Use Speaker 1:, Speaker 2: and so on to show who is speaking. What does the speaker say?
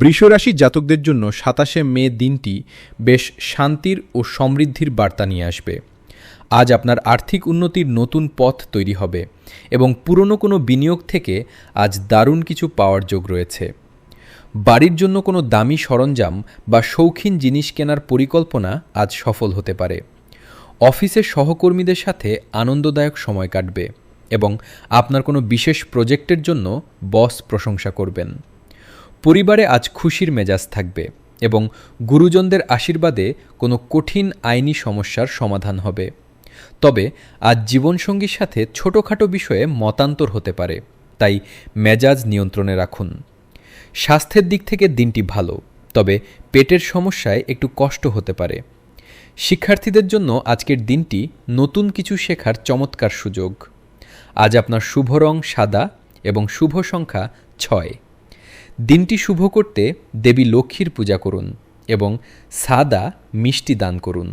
Speaker 1: বৃষরাশির জাতকদের জন্য ২৭শে মে দিনটি বেশ শান্তির ও সমৃদ্ধির বার্তা নিয়ে আসবে। আজ আপনার আর্থিক উন্নতির নতুন পথ তৈরি হবে এবং পুরনো কোনো বিনিয়োগ থেকে আজ দারুণ কিছু পাওয়ার যোগ রয়েছে। বাড়ির জন্য কোনো দামি সরঞ্জাম বা শৌখিন জিনিস কেনার পরিকল্পনা আজ সফল হতে পারে। অফিসের সহকর্মীদের সাথে আনন্দদায়ক সময় কাটবে এবং আপনার কোনো বিশেষ প্রজেক্টের জন্য বস প্রশংসা করবেন। পরিবারে আজ খুশির মেজাজ থাকবে এবং গুরুজনদের আশীর্বাদে কোনো কঠিন আইনি সমস্যার সমাধান হবে। তবে আজ জীবনসঙ্গীর সাথে ছোটোখাটো বিষয়ে মতান্তর হতে পারে, তাই মেজাজ নিয়ন্ত্রণে রাখুন। স্বাস্থ্যের দিক থেকে দিনটি ভালো, তবে পেটের সমস্যায় একটু কষ্ট হতে পারে। শিক্ষার্থীদের জন্য আজকের দিনটি নতুন কিছু শেখার চমৎকার সুযোগ। আজ আপনার শুভ রং সাদা এবং শুভ সংখ্যা 6। দিনটি শুভ করতে দেবী লক্ষ্মীর পূজা করুন এবং সাদা মিষ্টি দান করুন।